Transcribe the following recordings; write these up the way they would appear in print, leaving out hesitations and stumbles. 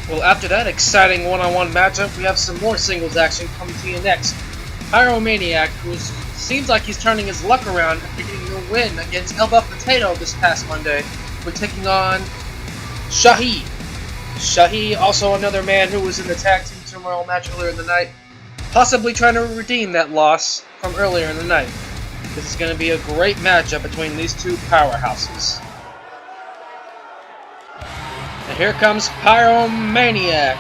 Well, after that exciting one-on-one matchup, we have some more singles action coming to you next. Pyromaniac, who seems like he's turning his luck around after getting a win against El Buff Potato this past Monday. We're taking on Shaihee. Shaihee, also another man who was in the tag team turmoil match earlier in the night, possibly trying to redeem that loss from earlier in the night. This is going to be a great matchup between these two powerhouses. And here comes Pyromaniac.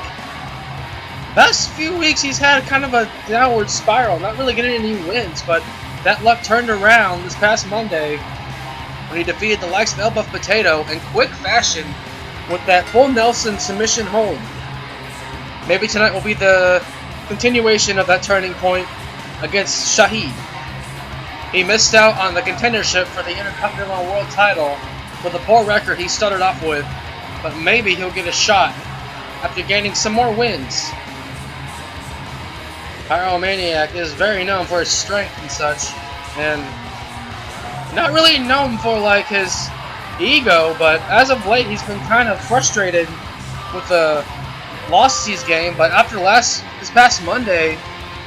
Last few weeks he's had kind of a downward spiral, not really getting any wins, but that luck turned around this past Monday when he defeated the likes of El Buff Potato in quick fashion with that full Nelson submission hold. Maybe tonight will be the continuation of that turning point against Shaihee. He missed out on the contendership for the Intercontinental World title with a poor record he started off with, but maybe he'll get a shot after gaining some more wins. Pyromaniac is very known for his strength and such, and not really known for like his ego, but as of late he's been kind of frustrated with the losses he's gained. But after this past Monday,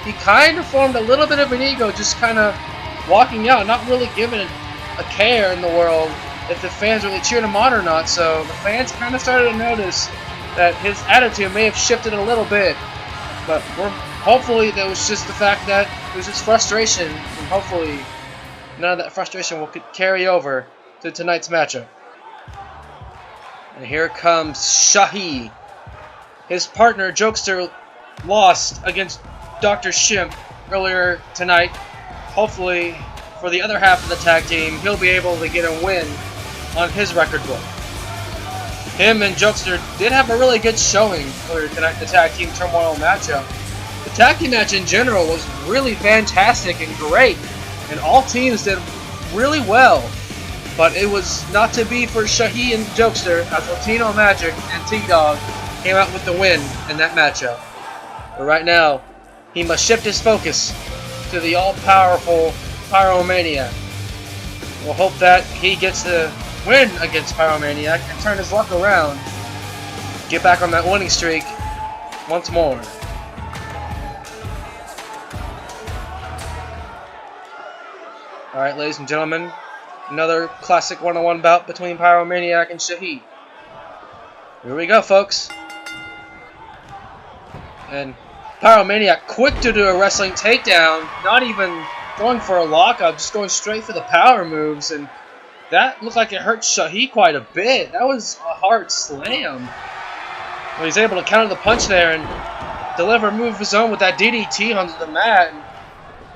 he kind of formed a little bit of an ego, just kind of walking out, not really giving a care in the world if the fans really cheered him on or not. So the fans kind of started to notice that his attitude may have shifted a little bit, but hopefully that was just the fact that it was just frustration, and hopefully none of that frustration will carry over to tonight's matchup. And here comes Shaihee. His partner Jokester lost against Dr. Shimp earlier tonight. Hopefully for the other half of the tag team, he'll be able to get a win on his record book. Him and Jokester did have a really good showing earlier tonight in the tag team turmoil matchup. The tag team match in general was really fantastic and great, and all teams did really well. But it was not to be for Shaihee and Jokester, as Latino Magic and T-Dog came out with the win in that matchup. But right now, he must shift his focus to the all-powerful Pyromaniac. We'll hope that he gets the win against Pyromaniac and turn his luck around. Get back on that winning streak once more. Alright, ladies and gentlemen, another classic one-on-one bout between Pyromaniac and Shaihee. Here we go, folks. And Pyromaniac quick to do a wrestling takedown, not even going for a lockup, just going straight for the power moves, and that looked like it hurt Shaihee quite a bit. That was a hard slam. Well, he's able to counter the punch there and deliver a move of his own with that DDT onto the mat. And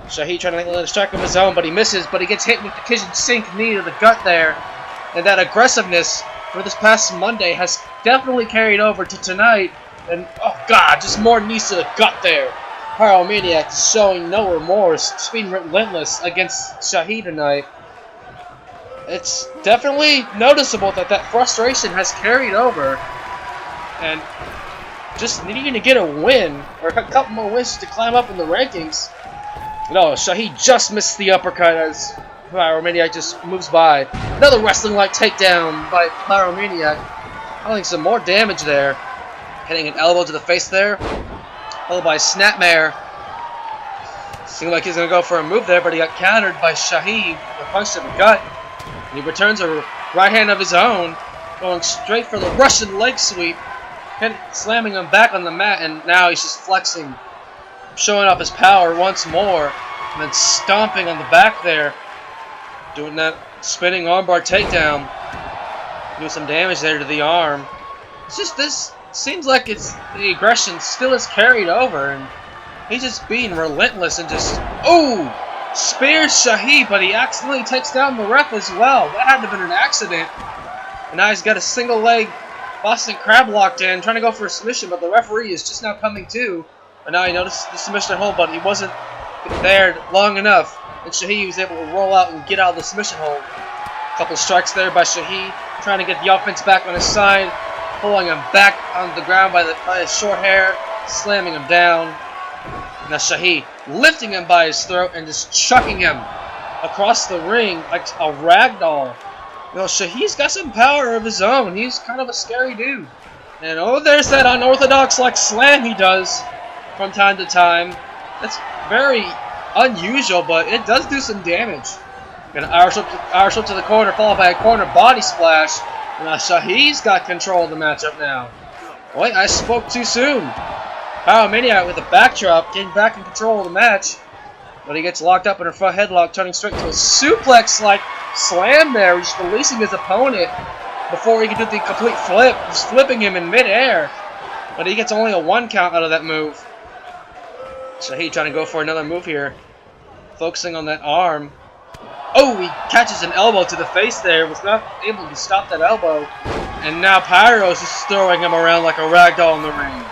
Shaihee trying to land a strike of his own, but he misses, but he gets hit with the kitchen sink knee to the gut there. And that aggressiveness for this past Monday has definitely carried over to tonight. And, oh god, just more knees to the gut there. Pyromaniac is showing no remorse, just being relentless against Shaihee tonight. It's definitely noticeable that frustration has carried over. And just needing to get a win, or a couple more wins to climb up in the rankings. No, Shaihee just missed the uppercut as Pyromaniac just moves by. Another wrestling-like takedown by Pyromaniac. Causing some more damage there. Hitting an elbow to the face there. Followed by a snapmare. Seemed like he's going to go for a move there, but he got countered by Shaihee with a punch to the gut. And he returns a right hand of his own, going straight for the Russian leg sweep. Slamming him back on the mat, and now he's just flexing, showing off his power once more, and then stomping on the back there, doing that spinning armbar takedown, doing some damage there to the arm. It's just this seems like it's the aggression still is carried over, and he's just being relentless and just spears Shaihee, but he accidentally takes down the ref as well. That had to have been an accident, and now he's got a single leg Boston Crab locked in, trying to go for a submission, but the referee is just now coming to. And now he noticed the submission hold, but he wasn't there long enough. And Shaihee was able to roll out and get out of the submission hold. A couple strikes there by Shaihee, trying to get the offense back on his side, pulling him back on the ground by his short hair, slamming him down. Now Shaihee lifting him by his throat and just chucking him across the ring like a rag doll. You know, Shaihee's got some power of his own. He's kind of a scary dude. And oh, there's that unorthodox like slam he does from time to time. That's very unusual, but it does do some damage. Gonna Irish whip to the corner, followed by a corner body splash. And now Shaihee's got control of the matchup now. Wait, I spoke too soon. Pyromaniac with a backdrop, getting back in control of the match. But he gets locked up in a front headlock, turning straight to a suplex-like slam there, just releasing his opponent before he can do the complete flip, just flipping him in midair. But he gets only a 1 count out of that move. Shaihee trying to go for another move here, focusing on that arm. Oh, he catches an elbow to the face there, was not able to stop that elbow. And now Pyro's just throwing him around like a ragdoll in the ring.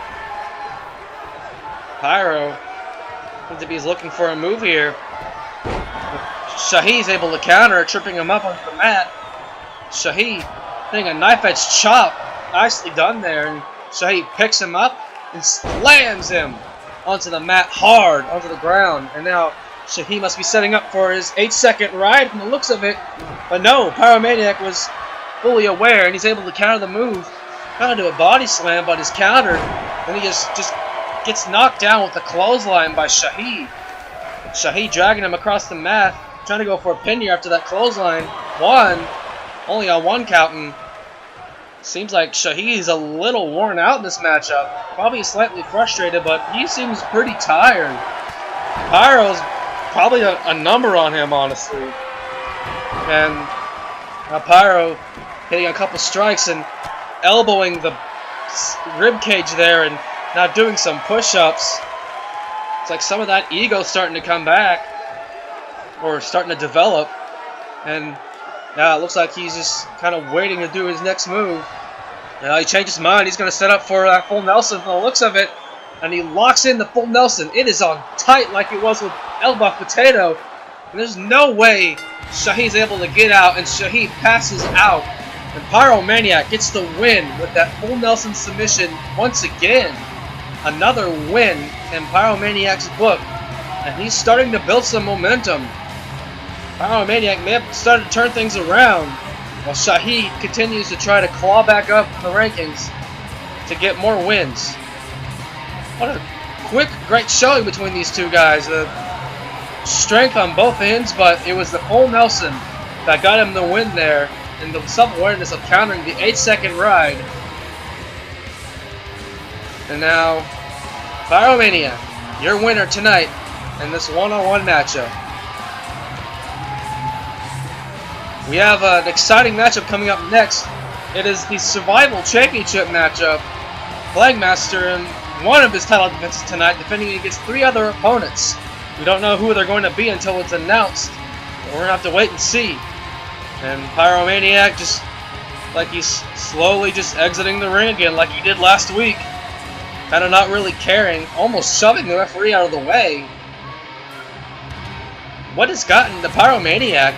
Pyro seems to be looking for a move here. Shaihee's able to counter, tripping him up onto the mat. Shaihee hitting a knife edge chop. Nicely done there. And Shaihee picks him up and slams him onto the mat hard, onto the ground. And now Shaihee must be setting up for his 8-second ride from the looks of it. But no, Pyromaniac was fully aware and he's able to counter the move. Trying to do a body slam, but he's countered. Then he just gets knocked down with a clothesline by Shaihee. Shaihee dragging him across the mat, trying to go for a pin here after that clothesline. Only a 1 count, and seems like Shaihee's a little worn out in this matchup. Probably slightly frustrated, but he seems pretty tired. Pyro's probably a number on him, honestly. And now Pyro hitting a couple strikes and elbowing the rib cage there, and now doing some push-ups. It's like some of that ego starting to come back, or starting to develop. And now it looks like he's just kind of waiting to do his next move. Now he changed his mind. He's going to set up for that full Nelson from the looks of it. And he locks in the full Nelson. It is on tight like it was with El Buff Potato. And there's no way Shaihee's able to get out, and Shaihee passes out. And Pyromaniac gets the win with that full Nelson submission once again. Another win in Pyromaniac's book. And he's starting to build some momentum. Pyromaniac may have started to turn things around, while Shaihee continues to try to claw back up in the rankings to get more wins. What a quick, great showing between these two guys. Strength on both ends, but it was the full Nelson that got him the win there, and the self-awareness of countering the 8-second ride. And now, Pyromaniac, your winner tonight in this one-on-one matchup. We have an exciting matchup coming up next. It is the Survival Championship matchup. Flagmaster in one of his title defenses tonight, defending against 3 other opponents. We don't know who they're going to be until it's announced. But we're going to have to wait and see. And Pyromaniac just like he's slowly just exiting the ring again like he did last week. Kind of not really caring, almost shoving the referee out of the way. What has gotten the Pyromaniac